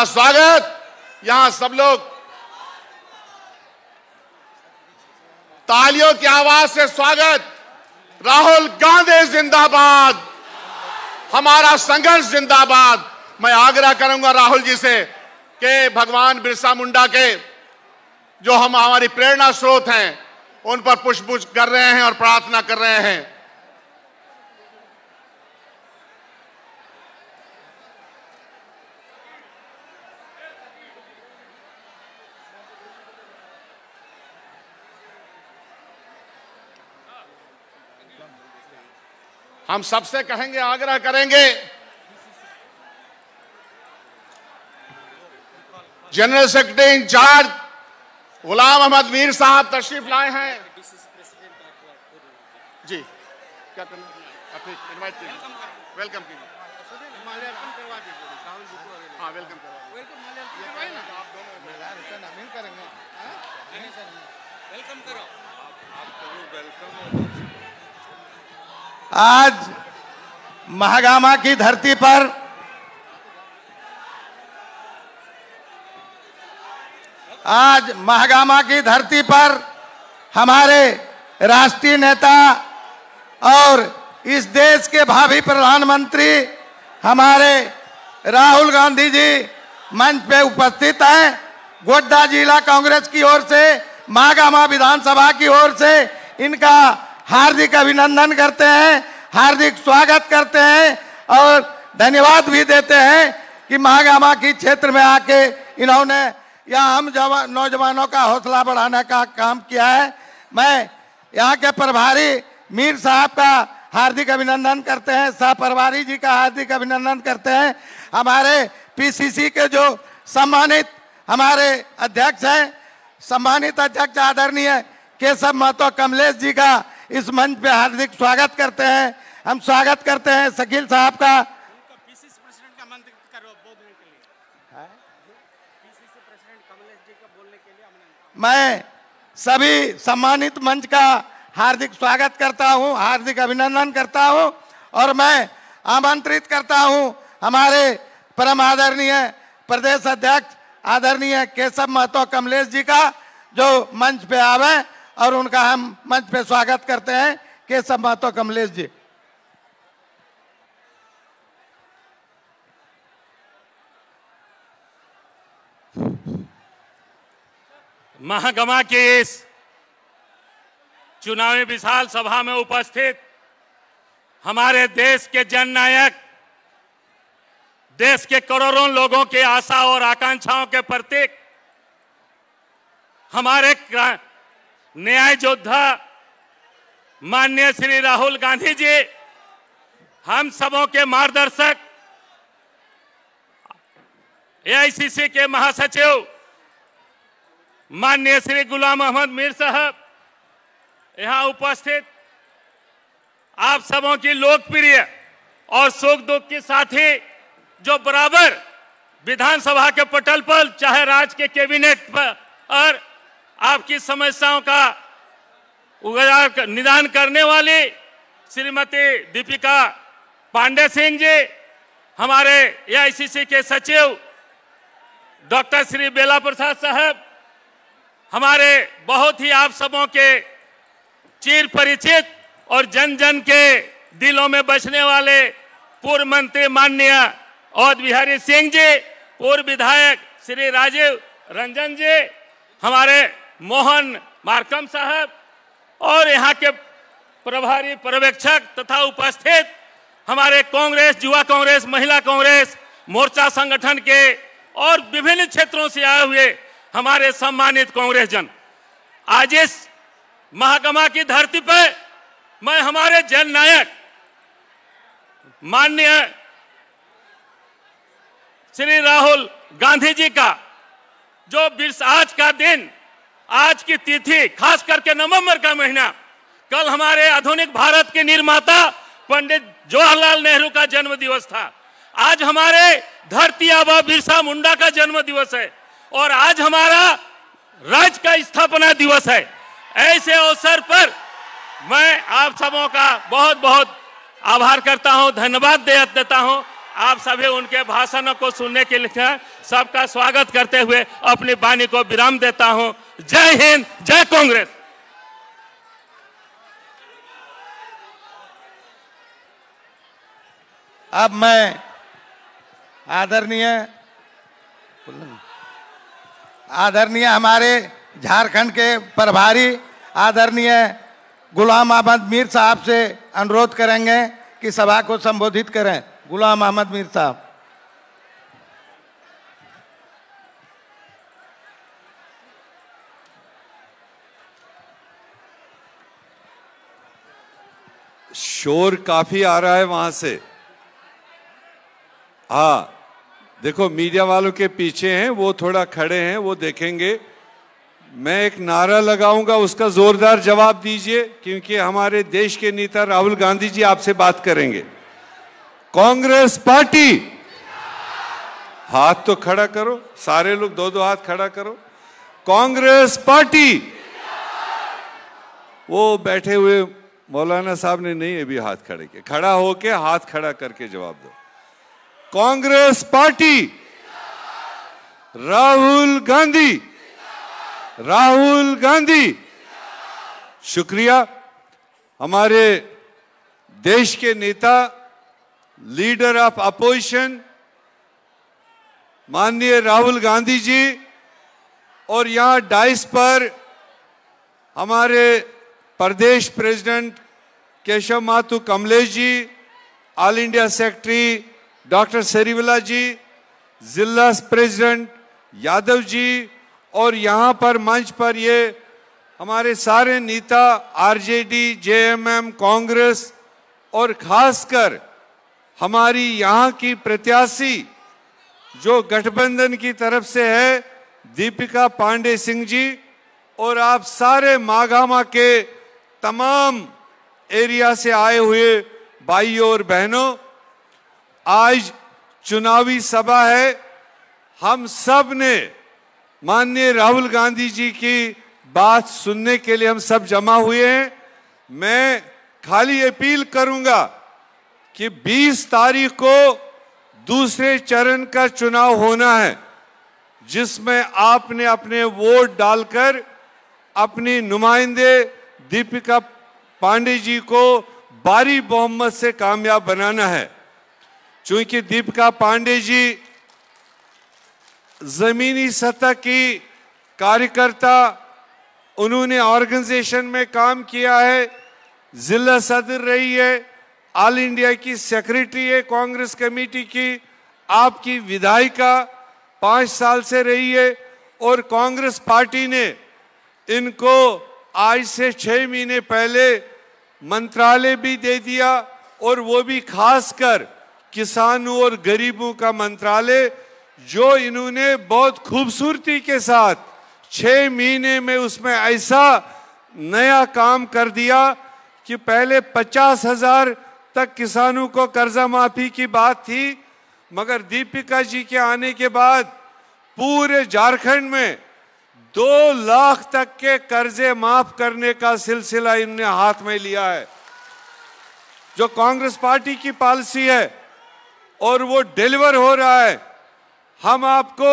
का स्वागत। यहां सब लोग तालियों की आवाज से स्वागत। राहुल गांधी जिंदाबाद, हमारा संघर्ष जिंदाबाद। मैं आग्रह करूंगा राहुल जी से कि भगवान बिरसा मुंडा के जो हमारी प्रेरणा स्रोत हैं उन पर पुष्प कर रहे हैं और प्रार्थना कर रहे हैं। हम सबसे कहेंगे, आग्रह करेंगे, general secretary in charge Ghulam Ahmad Mir साहब तशरीफ लाए हैं जी। क्या करना है? इनवाइट कीजिए, वेलकम कीजिए। हाँ, वेलकम करो। आज महागामा की धरती पर हमारे राष्ट्रीय नेता और इस देश के भावी प्रधानमंत्री हमारे राहुल गांधी जी मंच पे उपस्थित हैं। गोड्डा जिला कांग्रेस की ओर से, महागामा विधानसभा की ओर से इनका हार्दिक अभिनंदन करते हैं, हार्दिक स्वागत करते हैं और धन्यवाद भी देते हैं कि महागामा की क्षेत्र में आके इन्होंने यहाँ हम नौजवानों का हौसला बढ़ाने का काम किया है। मैं यहाँ के प्रभारी मीर साहब का हार्दिक अभिनंदन करते हैं, सह प्रभारी जी का हार्दिक अभिनंदन करते हैं। हमारे पीसीसी के जो सम्मानित हमारे अध्यक्ष हैं, सम्मानित अध्यक्ष आदरणीय केशव महतो कमलेश जी का इस मंच पे हार्दिक स्वागत करते हैं। हम स्वागत करते हैं शकील साहब का। पीसीसी प्रेसिडेंट का मंत्र करो बोलने के लिए, पीसीसी प्रेसिडेंट कमलेश जी का बोलने के लिए मैं सभी सम्मानित मंच का हार्दिक स्वागत करता हूं, हार्दिक अभिनंदन करता हूं और मैं आमंत्रित करता हूं हमारे परम आदरणीय प्रदेश अध्यक्ष आदरणीय केशव महतो कमलेश जी का जो मंच पे आवे और उनका हम मंच पे स्वागत करते हैं। केशव महतो कमलेश जी। महागमा की इस चुनावी विशाल सभा में उपस्थित हमारे देश के जननायक, देश के करोड़ों लोगों की आशा और आकांक्षाओं के प्रतीक हमारे न्याय योद्धा माननीय श्री राहुल गांधी जी, हम सबों के मार्गदर्शक, एआईसीसी के महासचिव माननीय श्री गुलाम अहमद मीर साहब, यहाँ उपस्थित आप सबों की लोकप्रिय और सुख दुख के साथी जो बराबर विधानसभा के पटल पर चाहे राज्य के कैबिनेट पर और आपकी समस्याओं का निदान करने वाली श्रीमती दीपिका पांडे सिंह जी, हमारे एआईसीसी के सचिव डॉक्टर श्री बेला प्रसाद साहब, हमारे बहुत ही आप सबों के चिर परिचित और जन जन के दिलों में बसने वाले पूर्व मंत्री माननीय अवध बिहारी सिंह जी, पूर्व विधायक श्री राजीव रंजन जी, हमारे मोहन मार्कम साहब और यहाँ के प्रभारी पर्यवेक्षक तथा उपस्थित हमारे कांग्रेस, युवा कांग्रेस, महिला कांग्रेस, मोर्चा संगठन के और विभिन्न क्षेत्रों से आए हुए हमारे सम्मानित कांग्रेस जन, आज इस महागमा की धरती पर मैं हमारे जननायक माननीय श्री राहुल गांधी जी का जो आज का दिन, आज की तिथि, खास करके नवंबर का महीना, कल हमारे आधुनिक भारत के निर्माता पंडित जवाहरलाल नेहरू का जन्म दिवस था। आज हमारे धरती आबा बिरसा मुंडा का जन्म दिवस है और आज हमारा राज्य का स्थापना दिवस है। ऐसे अवसर पर मैं आप सबों का बहुत बहुत आभार करता हूं, धन्यवाद देता हूं आप सभी उनके भाषणों को सुनने के लिए सबका स्वागत करते हुए अपनी वाणी को विराम देता हूं। जय हिंद, जय कांग्रेस। अब मैं आदरणीय हमारे झारखंड के प्रभारी आदरणीय गुलाम अहमद मीर साहब से अनुरोध करेंगे कि सभा को संबोधित करें। गुलाम अहमद मीर साहब। शोर काफी आ रहा है वहां से। हाँ, देखो मीडिया वालों के पीछे हैं, वो थोड़ा खड़े हैं, वो देखेंगे। मैं एक नारा लगाऊंगा, उसका जोरदार जवाब दीजिए, क्योंकि हमारे देश के नेता राहुल गांधी जी आपसे बात करेंगे। कांग्रेस पार्टी, हाथ तो खड़ा करो, सारे लोग दो दो हाथ खड़ा करो। कांग्रेस पार्टी। वो बैठे हुए मौलाना साहब ने नहीं अभी हाथ खड़े किए, खड़ा होके हाथ खड़ा करके जवाब दो। कांग्रेस पार्टी। राहुल गांधी, राहुल गांधी। शुक्रिया। हमारे देश के नेता, लीडर ऑफ अपोजिशन माननीय राहुल गांधी जी, और यहां डाइस पर हमारे प्रदेश president Keshav Mathur Kamlesh ji, all India secretary doctor सेरीवाला जी, जिला प्रेसिडेंट यादव जी, और यहाँ पर मंच पर ये हमारे सारे नेता आरजेडी, जेएमएम, कांग्रेस, और खासकर हमारी यहाँ की प्रत्याशी जो गठबंधन की तरफ से है दीपिका पांडे सिंह जी, और आप सारे माघामा के तमाम एरिया से आए हुए भाइयों और बहनों। आज चुनावी सभा है, हम सब ने माननीय राहुल गांधी जी की बात सुनने के लिए हम सब जमा हुए हैं। मैं खाली अपील करूंगा कि 20 तारीख को दूसरे चरण का चुनाव होना है, जिसमें आपने अपने वोट डालकर अपनी नुमाइंदे दीपिका पांडे जी को भारी बहुमत से कामयाब बनाना है। चूंकि दीपिका पांडे जी जमीनी सतह की कार्यकर्ता, उन्होंने ऑर्गेनाइजेशन में काम किया है, जिला सदर रही है, ऑल इंडिया की सेक्रेटरी है कांग्रेस कमेटी की, आपकी विधायिका 5 साल से रही है, और कांग्रेस पार्टी ने इनको आज से 6 महीने पहले मंत्रालय भी दे दिया, और वो भी खासकर किसानों और गरीबों का मंत्रालय, जो इन्होंने बहुत खूबसूरती के साथ 6 महीने में उसमें ऐसा नया काम कर दिया कि पहले 50,000 तक किसानों को कर्जा माफी की बात थी, मगर दीपिका जी के आने के बाद पूरे झारखंड में 2 लाख तक के कर्जे माफ करने का सिलसिला इन्होंने हाथ में लिया है, जो कांग्रेस पार्टी की पॉलिसी है, और वो डिलीवर हो रहा है। हम आपको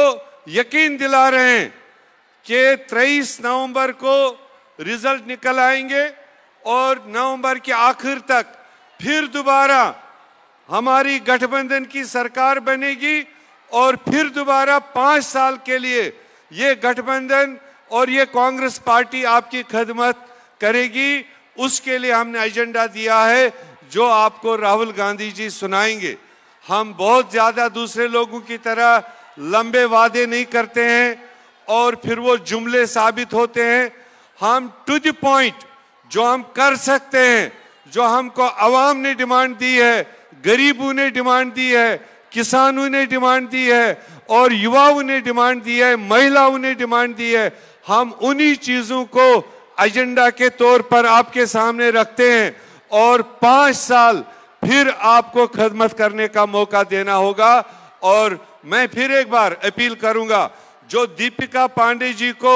यकीन दिला रहे हैं कि 23 नवंबर को रिजल्ट निकल आएंगे, और नवंबर के आखिर तक फिर दोबारा हमारी गठबंधन की सरकार बनेगी, और फिर दोबारा 5 साल के लिए ये गठबंधन और ये कांग्रेस पार्टी आपकी खिदमत करेगी। उसके लिए हमने एजेंडा दिया है, जो आपको राहुल गांधी जी सुनाएंगे। हम बहुत ज्यादा दूसरे लोगों की तरह लंबे वादे नहीं करते हैं और फिर वो जुमले साबित होते हैं। हम टू द पॉइंट जो हम कर सकते हैं, जो हमको आवाम ने डिमांड दी है, गरीबों ने डिमांड दी है, किसानों ने डिमांड दी है, और युवाओं ने डिमांड दी है, महिलाओं ने डिमांड दी है, हम उन्हीं चीजों को एजेंडा के तौर पर आपके सामने रखते हैं, और 5 साल फिर आपको खिदमत करने का मौका देना होगा। और मैं फिर एक बार अपील करूंगा, जो दीपिका पांडे जी को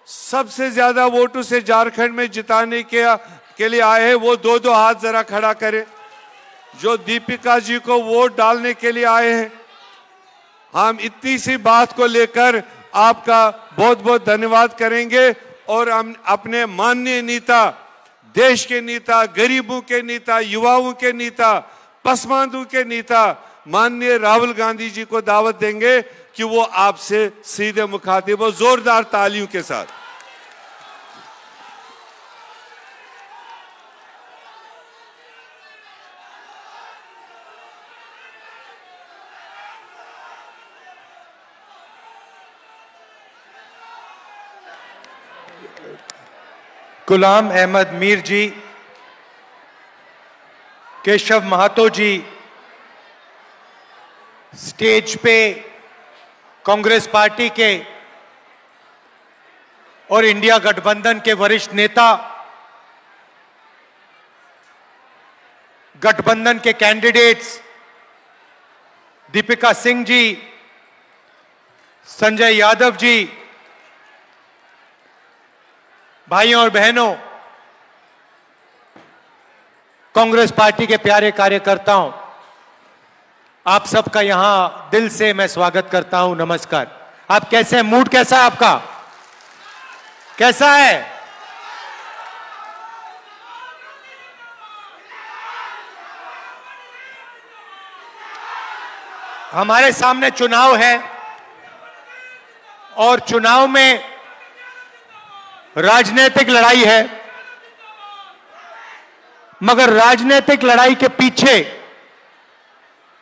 सबसे ज्यादा वोटों से झारखंड में जिताने के लिए आए हैं, वो 2-2 हाथ जरा खड़ा करें। जो दीपिका जी को वोट डालने के लिए आए हैं। हम इतनी सी बात को लेकर आपका बहुत बहुत धन्यवाद करेंगे और हम अपने माननीय नेता, देश के नेता, गरीबों के नेता, युवाओं के नेता, पसमानदों के नेता माननीय राहुल गांधी जी को दावत देंगे कि वो आपसे सीधे मुखातिब हो, जोरदार तालियों के साथ। गुलाम अहमद मीर जी, केशव महातो जी स्टेज पे कांग्रेस पार्टी के और इंडिया गठबंधन के वरिष्ठ नेता, गठबंधन के कैंडिडेट्स दीपिका सिंह जी, संजय यादव जी, भाइयों और बहनों, कांग्रेस पार्टी के प्यारे कार्यकर्ताओं, आप सबका यहां दिल से मैं स्वागत करता हूं। नमस्कार। आप कैसे हैं? मूड कैसा है आपका? कैसा है? हमारे सामने चुनाव है और चुनाव में राजनीतिक लड़ाई है, मगर राजनीतिक लड़ाई के पीछे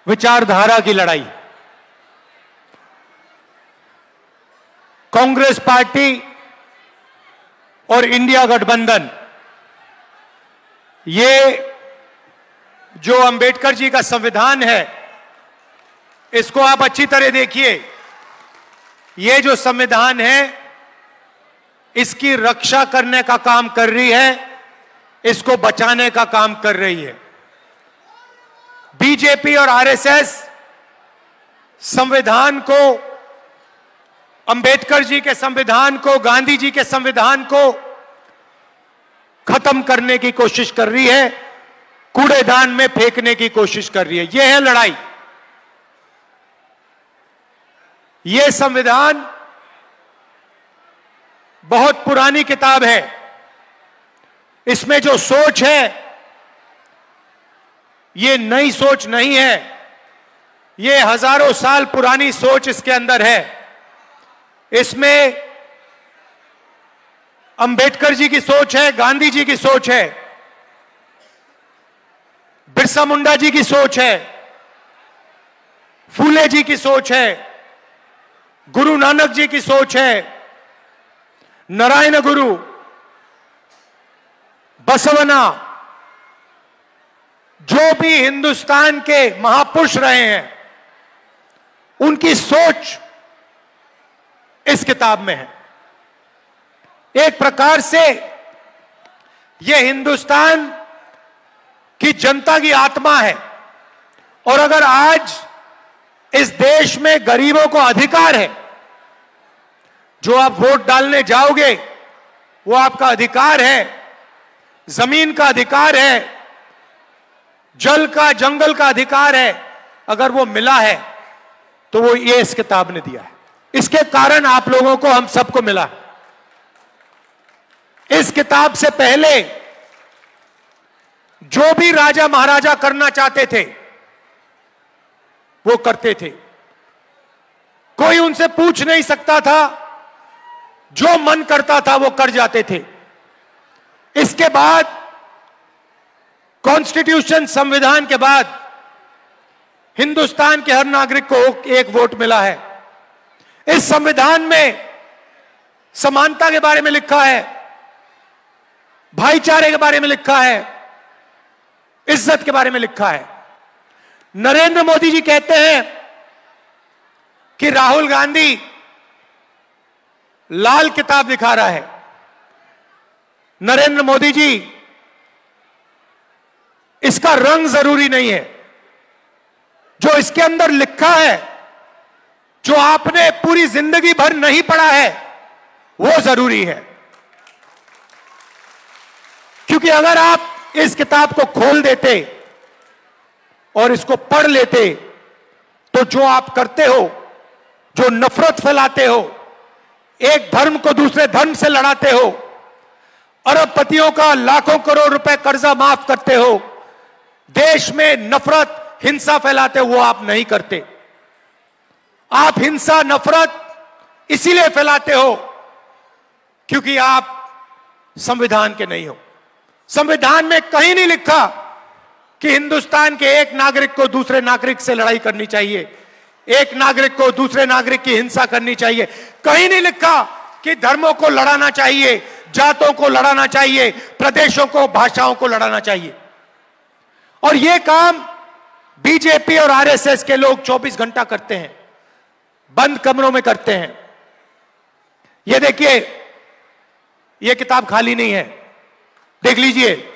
विचारधारा की लड़ाई। कांग्रेस पार्टी और इंडिया गठबंधन, ये जो अंबेडकर जी का संविधान है, इसको आप अच्छी तरह देखिए। ये जो संविधान है, इसकी रक्षा करने का काम कर रही है, इसको बचाने का काम कर रही है। बीजेपी और आरएसएस संविधान को, अंबेडकर जी के संविधान को, गांधी जी के संविधान को खत्म करने की कोशिश कर रही है, कूड़ेदान में फेंकने की कोशिश कर रही है। यह है लड़ाई। यह संविधान बहुत पुरानी किताब है। इसमें जो सोच है, ये नई सोच नहीं है, ये हजारों साल पुरानी सोच इसके अंदर है। इसमें अंबेडकर जी की सोच है, गांधी जी की सोच है, बिरसा मुंडा जी की सोच है, फूले जी की सोच है, गुरु नानक जी की सोच है, नारायण गुरु, बसवना, जो भी हिंदुस्तान के महापुरुष रहे हैं, उनकी सोच इस किताब में है। एक प्रकार से यह हिंदुस्तान की जनता की आत्मा है। और अगर आज इस देश में गरीबों को अधिकार है, जो आप वोट डालने जाओगे वो आपका अधिकार है, जमीन का अधिकार है, जल का, जंगल का अधिकार है, अगर वो मिला है तो वो ये इस किताब ने दिया है। इसके कारण आप लोगों को, हम सबको मिला। इस किताब से पहले जो भी राजा महाराजा करना चाहते थे वो करते थे, कोई उनसे पूछ नहीं सकता था, जो मन करता था वो कर जाते थे। इसके बाद कॉन्स्टिट्यूशन, संविधान के बाद हिंदुस्तान के हर नागरिक को एक वोट मिला है। इस संविधान में समानता के बारे में लिखा है, भाईचारे के बारे में लिखा है, इज्जत के बारे में लिखा है। नरेंद्र मोदी जी कहते हैं कि राहुल गांधी लाल किताब दिखा रहा है। नरेंद्र मोदी जी, इसका रंग जरूरी नहीं है, जो इसके अंदर लिखा है, जो आपने पूरी जिंदगी भर नहीं पढ़ा है, वो जरूरी है। क्योंकि अगर आप इस किताब को खोल देते और इसको पढ़ लेते तो जो आप करते हो, जो नफरत फैलाते हो, एक धर्म को दूसरे धर्म से लड़ाते हो, अरबपतियों का लाखों करोड़ रुपए कर्जा माफ करते हो, देश में नफरत हिंसा फैलाते हो, वो आप नहीं करते। आप हिंसा नफरत इसीलिए फैलाते हो क्योंकि आप संविधान के नहीं हो। संविधान में कहीं नहीं लिखा कि हिंदुस्तान के एक नागरिक को दूसरे नागरिक से लड़ाई करनी चाहिए, एक नागरिक को दूसरे नागरिक की हिंसा करनी चाहिए। कहीं नहीं लिखा कि धर्मों को लड़ाना चाहिए, जातों को लड़ाना चाहिए, प्रदेशों को, भाषाओं को लड़ाना चाहिए। और यह काम बीजेपी और आरएसएस के लोग 24 घंटा करते हैं, बंद कमरों में करते हैं। यह देखिए, यह किताब खाली नहीं है, देख लीजिए।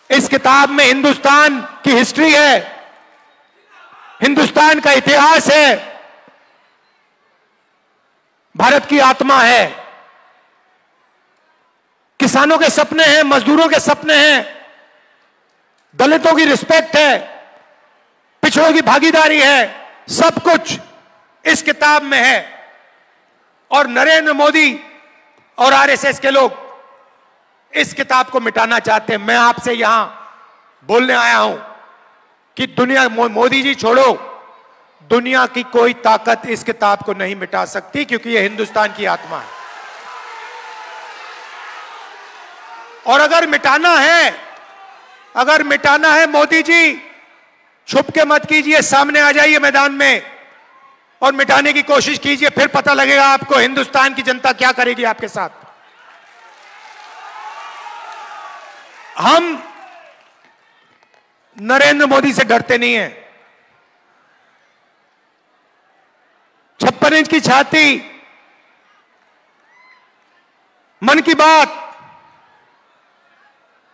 इस किताब में हिंदुस्तान की हिस्ट्री है, हिंदुस्तान का इतिहास है, भारत की आत्मा है, किसानों के सपने हैं, मजदूरों के सपने हैं, दलितों की रिस्पेक्ट है, पिछड़ों की भागीदारी है, सब कुछ इस किताब में है। और नरेंद्र मोदी और आरएसएस के लोग इस किताब को मिटाना चाहते हैं। मैं आपसे यहां बोलने आया हूं कि दुनिया, मोदी जी छोड़ो, दुनिया की कोई ताकत इस किताब को नहीं मिटा सकती, क्योंकि यह हिंदुस्तान की आत्मा है। और अगर मिटाना है मोदी जी, छुप के मत कीजिए, सामने आ जाइए मैदान में और मिटाने की कोशिश कीजिए, फिर पता लगेगा आपको हिंदुस्तान की जनता क्या करेगी आपके साथ। हम नरेंद्र मोदी से डरते नहीं हैं। 56 इंच की छाती, मन की बात,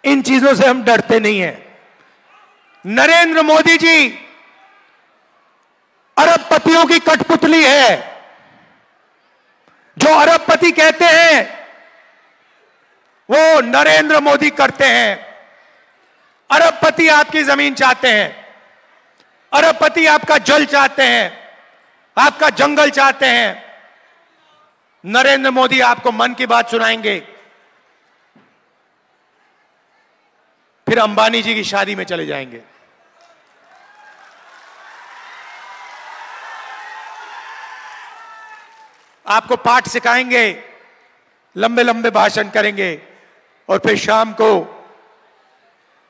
इन चीजों से हम डरते नहीं हैं। नरेंद्र मोदी जी अरबपतियों की कठपुतली है। जो अरबपति कहते हैं वो नरेंद्र मोदी करते हैं। अरबपति आपकी जमीन चाहते हैं, अरबपति आपका जल चाहते हैं, आपका जंगल चाहते हैं। नरेंद्र मोदी आपको मन की बात सुनाएंगे, फिर अंबानी जी की शादी में चले जाएंगे। आपको पाठ सिखाएंगे, लंबे लंबे भाषण करेंगे और फिर शाम को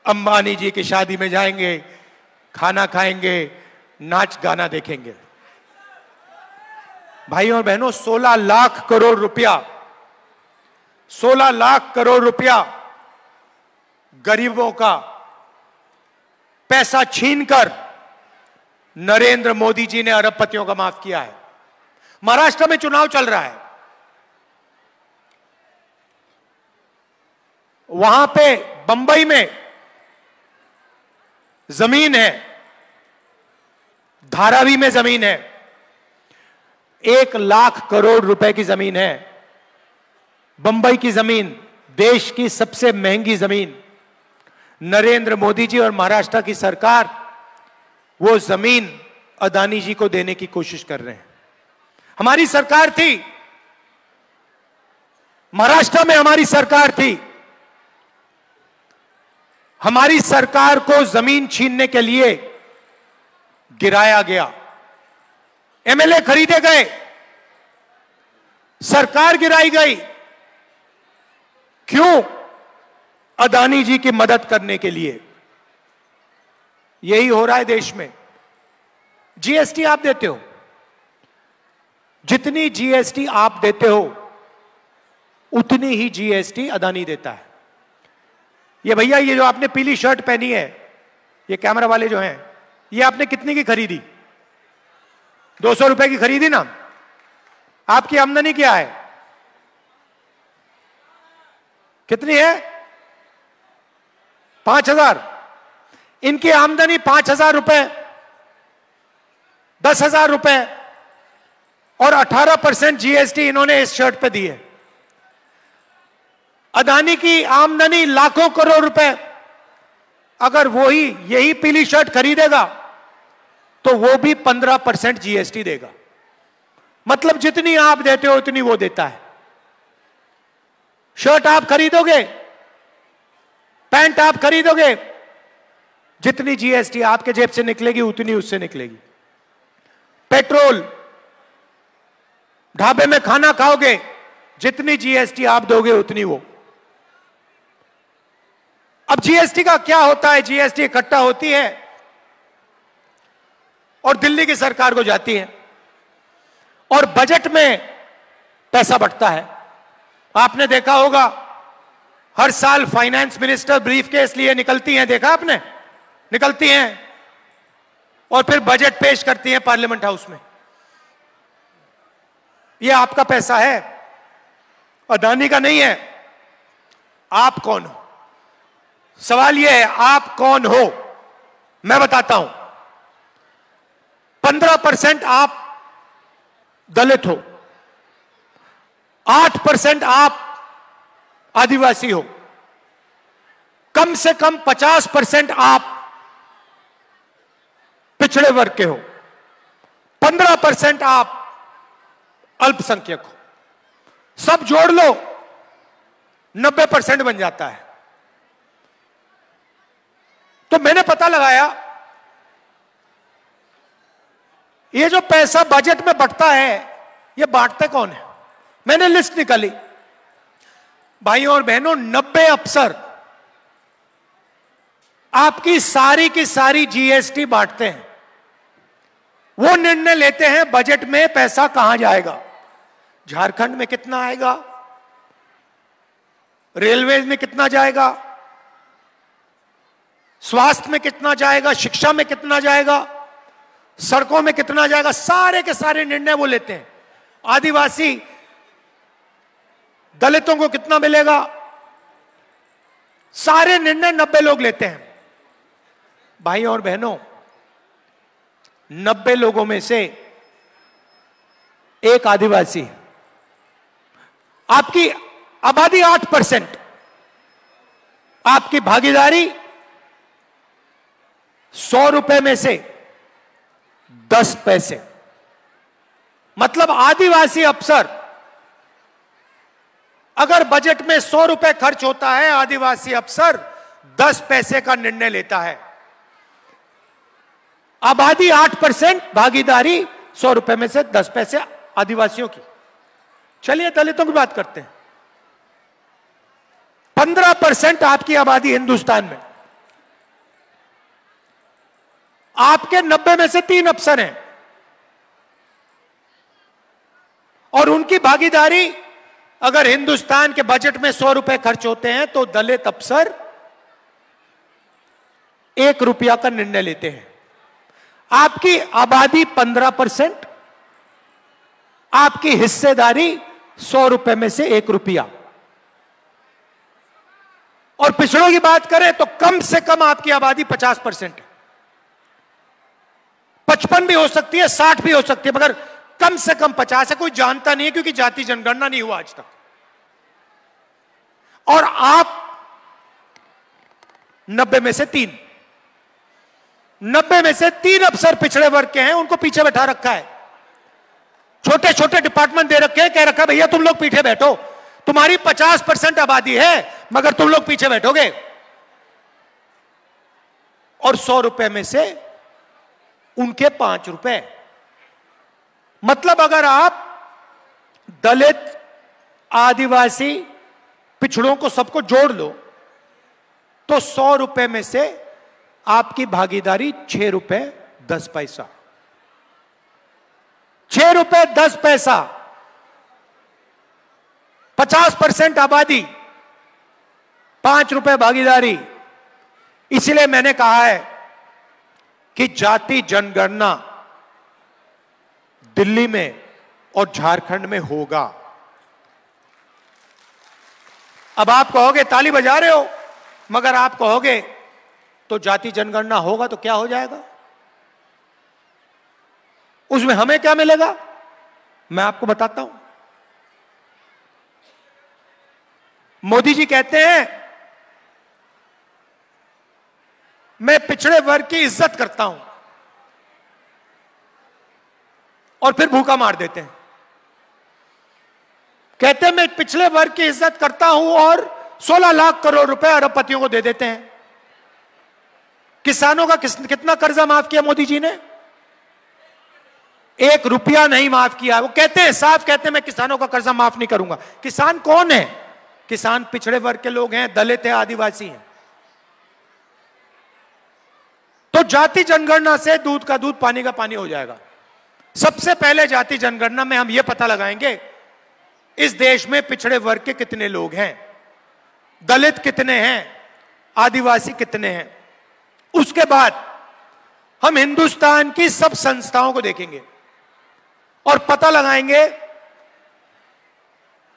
अंबानी जी की शादी में जाएंगे, खाना खाएंगे, नाच गाना देखेंगे। भाइयों और बहनों, 16 लाख करोड़ रुपया, 16 लाख करोड़ रुपया गरीबों का पैसा छीनकर नरेंद्र मोदी जी ने अरबपतियों का माफ किया है। महाराष्ट्र में चुनाव चल रहा है, वहां पे बंबई में जमीन है, धारावी में जमीन है, 1 लाख करोड़ रुपए की जमीन है। बंबई की जमीन, देश की सबसे महंगी जमीन। नरेंद्र मोदी जी और महाराष्ट्र की सरकार वो जमीन अदानी जी को देने की कोशिश कर रहे हैं। हमारी सरकार थी, महाराष्ट्र में हमारी सरकार थी, हमारी सरकार को जमीन छीनने के लिए गिराया गया, एमएलए खरीदे गए, सरकार गिराई गई। क्यों? अदानी जी की मदद करने के लिए। यही हो रहा है देश में। जीएसटी आप देते हो, जितनी जीएसटी आप देते हो उतनी ही जीएसटी अदानी देता है। ये भैया, ये जो आपने पीली शर्ट पहनी है, ये कैमरा वाले जो हैं, ये आपने कितने की खरीदी? 200 रुपए की खरीदी ना? आपकी आमदनी क्या है? कितनी है? 5,000। इनकी आमदनी 5,000 रुपए, 10,000 रुपए और 18% जीएसटी इन्होंने इस शर्ट पे दी है। अदानी की आमदनी लाखों करोड़ रुपए, अगर वही यही पीली शर्ट खरीदेगा तो वो भी 15% जीएसटी देगा। मतलब जितनी आप देते हो उतनी वो देता है। शर्ट आप खरीदोगे, पैंट आप खरीदोगे, जितनी जीएसटी आपके जेब से निकलेगी उतनी उससे निकलेगी। पेट्रोल, ढाबे में खाना खाओगे, जितनी जीएसटी आप दोगे उतनी वो। अब जीएसटी का क्या होता है? जीएसटी इकट्ठा होती है और दिल्ली की सरकार को जाती है और बजट में पैसा बंटता है। आपने देखा होगा हर साल फाइनेंस मिनिस्टर ब्रीफकेस लिए निकलती हैं, देखा आपने? निकलती हैं और फिर बजट पेश करती हैं पार्लियामेंट हाउस में। यह आपका पैसा है, अदानी का नहीं है। आप कौन हो? सवाल यह है, आप कौन हो? मैं बताता हूं। 15% आप दलित हो, 8% आप आदिवासी हो, कम से कम 50% आप पिछड़े वर्ग के हो, 15% आप अल्पसंख्यक हो। सब जोड़ लो 90% बन जाता है। तो मैंने पता लगाया ये जो पैसा बजट में बंटता है ये बांटते कौन है? मैंने लिस्ट निकाली भाइयों और बहनों, 90 अफसर आपकी सारी की सारी जीएसटी बांटते हैं। वो निर्णय लेते हैं बजट में पैसा कहां जाएगा, झारखंड में कितना आएगा, रेलवे में कितना जाएगा, स्वास्थ्य में कितना जाएगा, शिक्षा में कितना जाएगा, सड़कों में कितना जाएगा। सारे के सारे निर्णय वो लेते हैं। आदिवासी दलितों को कितना मिलेगा, सारे निर्णय 90 लोग लेते हैं। भाइयों और बहनों, 90 लोगों में से एक आदिवासी है। आपकी आबादी 8%, आपकी भागीदारी 100 रुपए में से 10 पैसे। मतलब आदिवासी अफसर, अगर बजट में 100 रुपए खर्च होता है, आदिवासी अफसर 10 पैसे का निर्णय लेता है। आबादी 8%, भागीदारी 100 रुपए में से 10 पैसे आदिवासियों की। चलिए दलितों की बात करते हैं। 15% आपकी आबादी हिंदुस्तान में, आपके 90 में से 3 अफसर हैं और उनकी भागीदारी, अगर हिंदुस्तान के बजट में 100 रुपए खर्च होते हैं तो दलित अफसर 1 रुपया का निर्णय लेते हैं। आपकी आबादी 15%, आपकी हिस्सेदारी 100 रुपए में से 1 रुपया। और पिछड़ों की बात करें तो कम से कम आपकी आबादी 50% है। 55 भी हो सकती है, 60 भी हो सकती है, मगर कम से कम 50 है। कोई जानता नहीं है क्योंकि जाति जनगणना नहीं हुआ आज तक। और आप 90 में से 3, 90 में से 3 अफसर पिछड़े वर्ग के हैं, उनको पीछे बैठा रखा है। छोटे छोटे डिपार्टमेंट दे रखे हैं, कह रखा है भैया तुम लोग पीछे बैठो, तुम्हारी 50% आबादी है मगर तुम लोग पीछे बैठोगे। और 100 रुपए में से उनके 5 रुपए। मतलब अगर आप दलित, आदिवासी, पिछड़ों को सबको जोड़ लो तो 100 रुपए में से आपकी भागीदारी 6 रुपए 10 पैसा। 6 रुपए 10 पैसा, 50% आबादी, 5 रुपए भागीदारी। इसलिए मैंने कहा है कि जाति जनगणना दिल्ली में और झारखंड में होगा। अब आप कहोगे ताली बजा रहे हो, मगर आप कहोगे तो जाति जनगणना होगा तो क्या हो जाएगा, उसमें हमें क्या मिलेगा? मैं आपको बताता हूं। मोदी जी कहते हैं मैं पिछड़े वर्ग की इज्जत करता हूं, और फिर भूखा मार देते हैं। कहते हैं मैं पिछड़े वर्ग की इज्जत करता हूं और 16 लाख करोड़ रुपए अरबपतियों को दे देते हैं। किसानों का कितना कर्जा माफ किया मोदी जी ने? 1 रुपया नहीं माफ किया। वो कहते हैं, साफ कहते हैं, मैं किसानों का कर्जा माफ नहीं करूंगा। किसान कौन है? किसान पिछड़े वर्ग के लोग हैं, दलित है, आदिवासी हैं। तो जाति जनगणना से दूध का दूध पानी का पानी हो जाएगा। सबसे पहले जाति जनगणना में हम यह पता लगाएंगे इस देश में पिछड़े वर्ग के कितने लोग हैं, दलित कितने हैं, आदिवासी कितने हैं। उसके बाद हम हिंदुस्तान की सब संस्थाओं को देखेंगे और पता लगाएंगे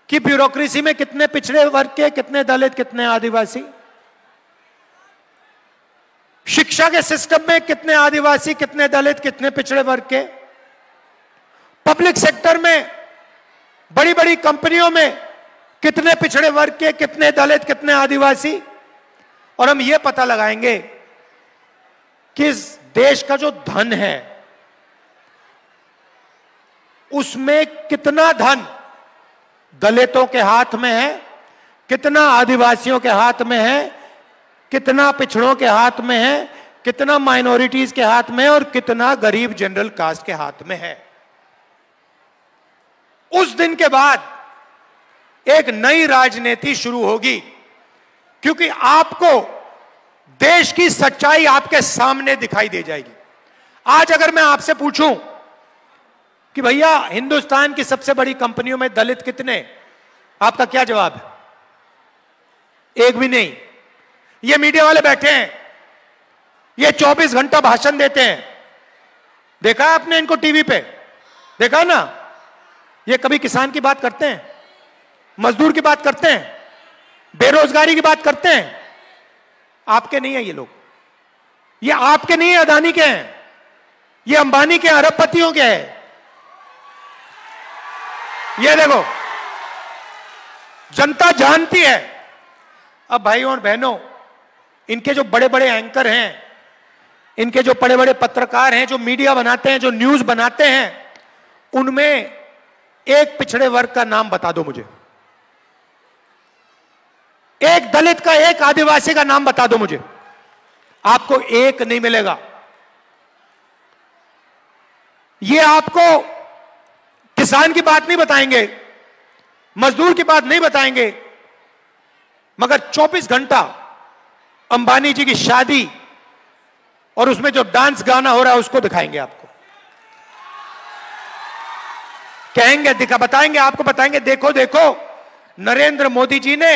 कि ब्यूरोक्रेसी में कितने पिछड़े वर्ग के, कितने दलित, कितने आदिवासी, शिक्षा के सिस्टम में कितने आदिवासी, कितने दलित, कितने पिछड़े वर्ग के, पब्लिक सेक्टर में बड़ी बड़ी कंपनियों में कितने पिछड़े वर्ग के, कितने दलित, कितने आदिवासी। और हम यह पता लगाएंगे कि इस देश का जो धन है उसमें कितना धन दलितों के हाथ में है, कितना आदिवासियों के हाथ में है, कितना पिछड़ों के हाथ में है, कितना माइनॉरिटीज के हाथ में है और कितना गरीब जनरल कास्ट के हाथ में है। उस दिन के बाद एक नई राजनीति शुरू होगी, क्योंकि आपको देश की सच्चाई आपके सामने दिखाई दे जाएगी। आज अगर मैं आपसे पूछूं कि भैया हिंदुस्तान की सबसे बड़ी कंपनियों में दलित कितने, आपका क्या जवाब है? एक भी नहीं। ये मीडिया वाले बैठे हैं, ये 24 घंटा भाषण देते हैं, देखा आपने इनको टीवी पे, देखा ना? ये कभी किसान की बात करते हैं, मजदूर की बात करते हैं, बेरोजगारी की बात करते हैं? आपके नहीं है ये लोग, ये आपके नहीं है, अदानी के हैं, ये अंबानी के, अरबपतियों के हैं। ये देखो, जनता जानती है। अब भाइयों और बहनों, इनके जो बड़े बड़े एंकर हैं, इनके जो बड़े बड़े पत्रकार हैं, जो मीडिया बनाते हैं, जो न्यूज बनाते हैं, उनमें एक पिछड़े वर्ग का नाम बता दो मुझे, एक दलित का, एक आदिवासी का नाम बता दो मुझे। आपको एक नहीं मिलेगा। ये आपको किसान की बात नहीं बताएंगे, मजदूर की बात नहीं बताएंगे, मगर 24 घंटा अंबानी जी की शादी और उसमें जो डांस गाना हो रहा है उसको दिखाएंगे आपको। कहेंगे, बताएंगे आपको, बताएंगे देखो देखो नरेंद्र मोदी जी ने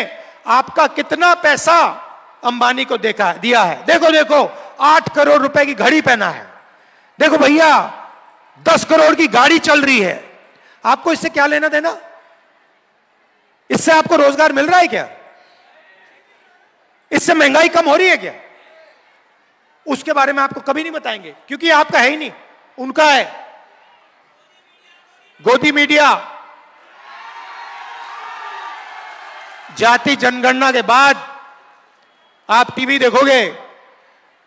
आपका कितना पैसा अंबानी को दिया है, देखो देखो 8 करोड़ रुपए की घड़ी पहना है, देखो भैया 10 करोड़ की गाड़ी चल रही है। आपको इससे क्या लेना देना? इससे आपको रोजगार मिल रहा है क्या? इससे महंगाई कम हो रही है क्या? उसके बारे में आपको कभी नहीं बताएंगे, क्योंकि आपका है ही नहीं, उनका है। गोदी मीडिया, जाति जनगणना के बाद आप टीवी देखोगे,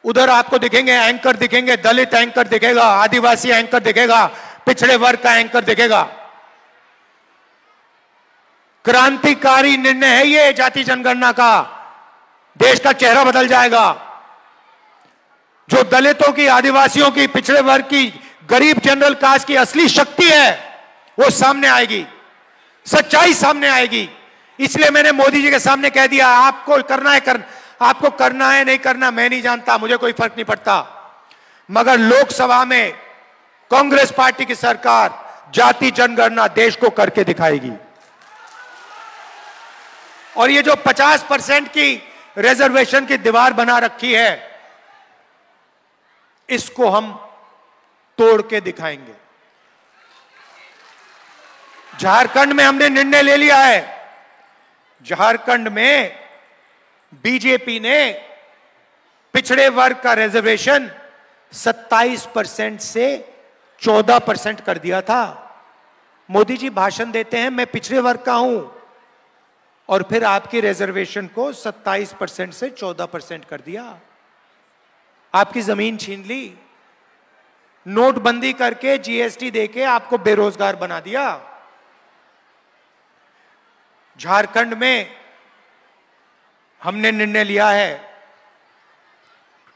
उधर आपको दिखेंगे एंकर, दिखेंगे दलित एंकर दिखेगा, आदिवासी एंकर दिखेगा, पिछड़े वर्ग का एंकर दिखेगा। क्रांतिकारी निर्णय है ये जाति जनगणना का, देश का चेहरा बदल जाएगा। जो दलितों की, आदिवासियों की, पिछड़े वर्ग की, गरीब जनरल कास्ट की असली शक्ति है वो सामने आएगी, सच्चाई सामने आएगी। इसलिए मैंने मोदी जी के सामने कह दिया, आपको करना है आपको करना है, नहीं करना मैं नहीं जानता, मुझे कोई फर्क नहीं पड़ता, मगर लोकसभा में कांग्रेस पार्टी की सरकार जाति जनगणना देश को करके दिखाएगी। और ये जो 50% की रिजर्वेशन की दीवार बना रखी है, इसको हम तोड़ के दिखाएंगे। झारखंड में हमने निर्णय ले लिया है, झारखंड में बीजेपी ने पिछड़े वर्ग का रिजर्वेशन 27% से 14% कर दिया था। मोदी जी भाषण देते हैं मैं पिछड़े वर्ग का हूं, और फिर आपकी रिजर्वेशन को 27% से 14% कर दिया। आपकी जमीन छीन ली, नोटबंदी करके जीएसटी देके आपको बेरोजगार बना दिया। झारखंड में हमने निर्णय लिया है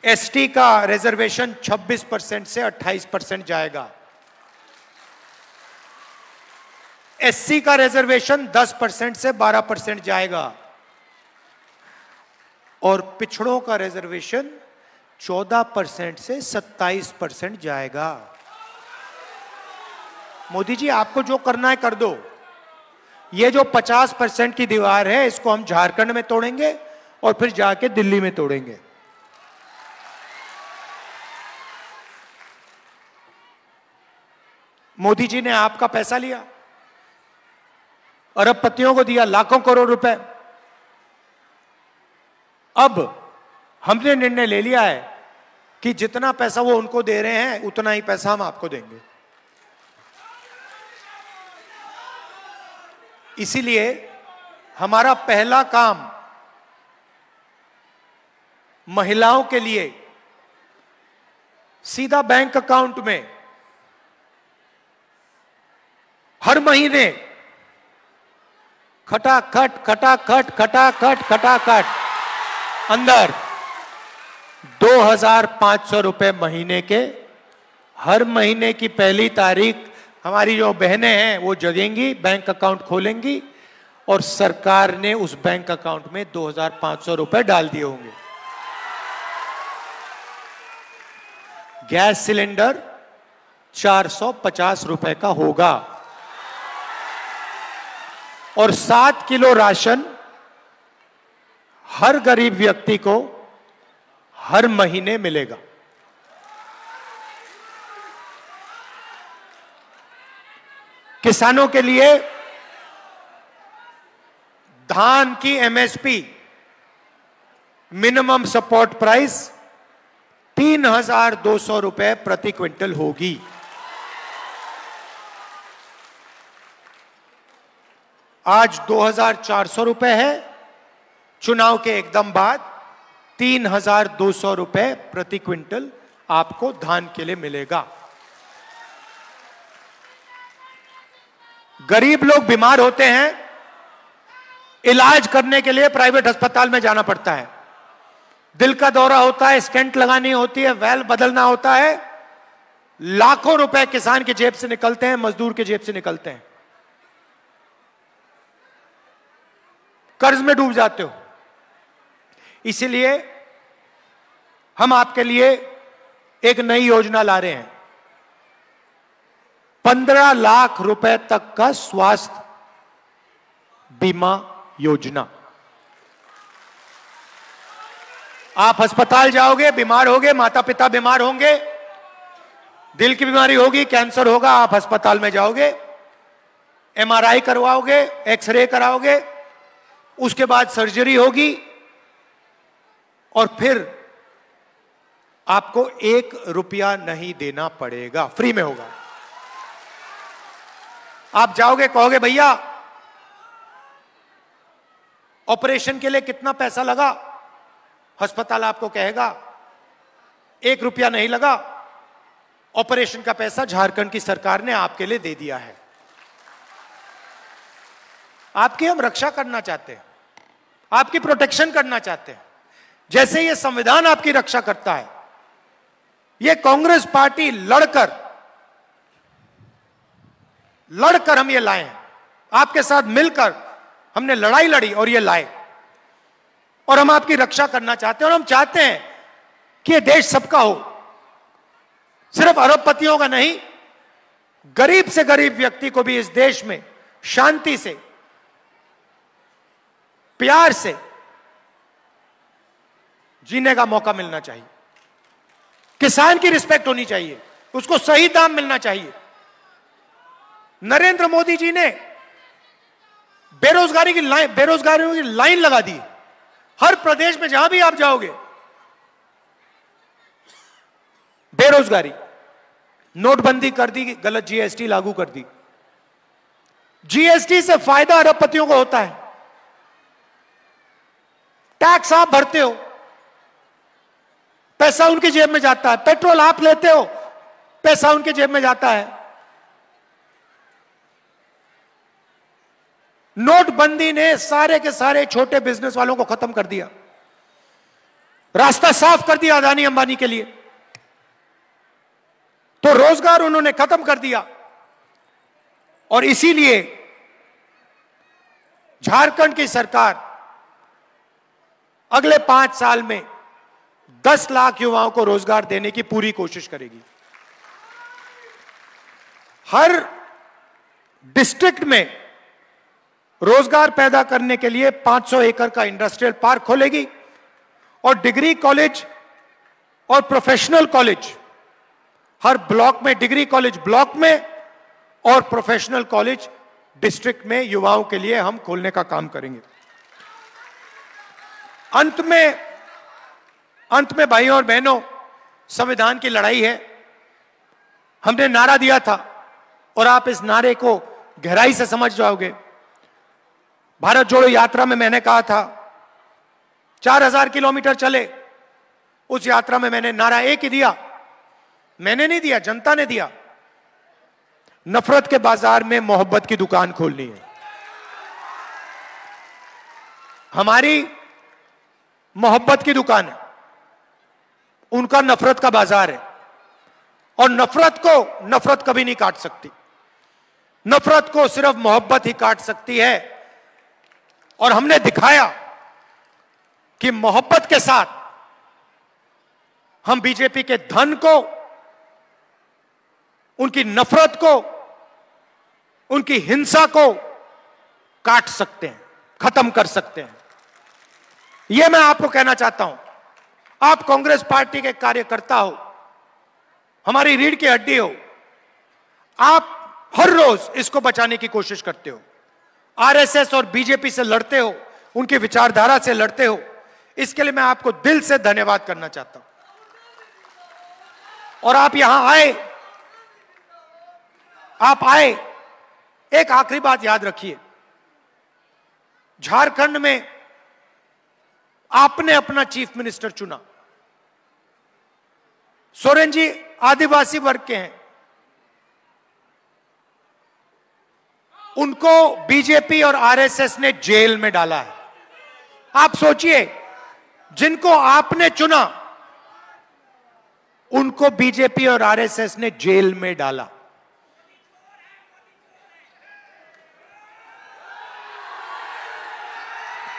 एसटी का रिजर्वेशन 26% से 28% जाएगा, एससी का रिजर्वेशन 10% से 12% जाएगा और पिछड़ों का रिजर्वेशन 14% से 27% जाएगा। मोदी जी, आपको जो करना है कर दो। ये जो 50% की दीवार है इसको हम झारखंड में तोड़ेंगे और फिर जाके दिल्ली में तोड़ेंगे। मोदी जी ने आपका पैसा लिया, अरबपतियों को दिया लाखों करोड़ रुपए। अब हमने निर्णय ले लिया है कि जितना पैसा वो उनको दे रहे हैं उतना ही पैसा हम आपको देंगे। इसीलिए हमारा पहला काम महिलाओं के लिए सीधा बैंक अकाउंट में हर महीने खटाखट खटाखट खटाखट खटाखट अंदर 2,500 रुपए महीने के, हर महीने की पहली तारीख हमारी जो बहनें हैं वो जगेंगी, बैंक अकाउंट खोलेंगी और सरकार ने उस बैंक अकाउंट में 2,500 रुपए डाल दिए होंगे। गैस सिलेंडर 450 रुपए का होगा और 7 किलो राशन हर गरीब व्यक्ति को हर महीने मिलेगा। किसानों के लिए धान की एमएसपी मिनिमम सपोर्ट प्राइस 3,200 रुपए प्रति क्विंटल होगी। आज 2,400 रुपए है, चुनाव के एकदम बाद 3,200 रुपए प्रति क्विंटल आपको धान के लिए मिलेगा। गरीब लोग बीमार होते हैं, इलाज करने के लिए प्राइवेट अस्पताल में जाना पड़ता है। दिल का दौरा होता है, स्टेंट लगानी होती है, वैल्व बदलना होता है, लाखों रुपए किसान की जेब से निकलते हैं, मजदूर की जेब से निकलते हैं, कर्ज में डूब जाते हो। इसीलिए हम आपके लिए एक नई योजना ला रहे हैं, 15 लाख रुपए तक का स्वास्थ्य बीमा योजना। आप अस्पताल जाओगे, बीमार होगे, माता पिता बीमार होंगे, दिल की बीमारी होगी, कैंसर होगा, आप अस्पताल में जाओगे, एमआरआई करवाओगे, एक्सरे कराओगे, उसके बाद सर्जरी होगी और फिर आपको 1 रुपया नहीं देना पड़ेगा, फ्री में होगा। आप जाओगे, कहोगे भैया ऑपरेशन के लिए कितना पैसा लगा, अस्पताल आपको कहेगा 1 रुपया नहीं लगा, ऑपरेशन का पैसा झारखंड की सरकार ने आपके लिए दे दिया है। आपकी हम रक्षा करना चाहते हैं, आपकी प्रोटेक्शन करना चाहते हैं, जैसे ये संविधान आपकी रक्षा करता है। ये कांग्रेस पार्टी लड़कर हम ये लाए हैं, आपके साथ मिलकर हमने लड़ाई लड़ी और ये लाए, और हम आपकी रक्षा करना चाहते हैं। और हम चाहते हैं कि ये देश सबका हो, सिर्फ अरबपतियों का नहीं, गरीब से गरीब व्यक्ति को भी इस देश में शांति से, प्यार से जीने का मौका मिलना चाहिए। किसान की रिस्पेक्ट होनी चाहिए, उसको सही दाम मिलना चाहिए। नरेंद्र मोदी जी ने बेरोजगारी की लाइन लगा दी। हर प्रदेश में जहां भी आप जाओगे बेरोजगारी, नोटबंदी कर दी, गलत जीएसटी लागू कर दी। जीएसटी से फायदा अरबपतियों को होता है, टैक्स आप भरते हो, पैसा उनकी जेब में जाता है। पेट्रोल आप लेते हो, पैसा उनकी जेब में जाता है। नोटबंदी ने सारे के सारे छोटे बिजनेस वालों को खत्म कर दिया, रास्ता साफ कर दिया अदानी अंबानी के लिए। तो रोजगार उन्होंने खत्म कर दिया। और इसीलिए झारखंड की सरकार अगले 5 साल में 10 लाख युवाओं को रोजगार देने की पूरी कोशिश करेगी। हर डिस्ट्रिक्ट में रोजगार पैदा करने के लिए 500 एकड़ का इंडस्ट्रियल पार्क खोलेगी और डिग्री कॉलेज और प्रोफेशनल कॉलेज हर ब्लॉक में, डिग्री कॉलेज ब्लॉक में और प्रोफेशनल कॉलेज डिस्ट्रिक्ट में युवाओं के लिए हम खोलने का काम करेंगे। अंत में भाइयों और बहनों, संविधान की लड़ाई है। हमने नारा दिया था और आप इस नारे को गहराई से समझ जाओगे। भारत जोड़ो यात्रा में मैंने कहा था 4000 किलोमीटर चले, उस यात्रा में मैंने नारा एक ही दिया। मैंने नहीं दिया, जनता ने दिया। नफरत के बाजार में मोहब्बत की दुकान खोलनी है। हमारी मोहब्बत की दुकान है, उनका नफरत का बाजार है। और नफरत कभी नहीं काट सकती। नफरत को सिर्फ मोहब्बत ही काट सकती है। और हमने दिखाया कि मोहब्बत के साथ हम बीजेपी के धन को, उनकी नफरत को, उनकी हिंसा को काट सकते हैं, खत्म कर सकते हैं। यह मैं आपको कहना चाहता हूं। आप कांग्रेस पार्टी के कार्यकर्ता हो, हमारी रीढ़ की हड्डी हो। आप हर रोज इसको बचाने की कोशिश करते हो, आरएसएस और बीजेपी से लड़ते हो, उनकी विचारधारा से लड़ते हो। इसके लिए मैं आपको दिल से धन्यवाद करना चाहता हूं। और आप यहां आए, एक आखिरी बात याद रखिए, झारखंड में आपने अपना चीफ मिनिस्टर चुना। सोरेन जी आदिवासी वर्ग के हैं, उनको बीजेपी और आरएसएस ने जेल में डाला है। आप सोचिए, जिनको आपने चुना उनको बीजेपी और आरएसएस ने जेल में डाला।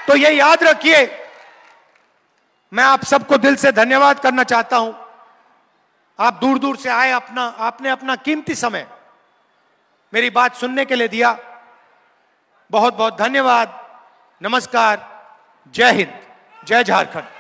तो ये याद रखिए। मैं आप सबको दिल से धन्यवाद करना चाहता हूं। आप दूर दूर से आए, आपने अपना कीमती समय मेरी बात सुनने के लिए दिया। बहुत बहुत धन्यवाद। नमस्कार। जय हिंद, जय झारखंड।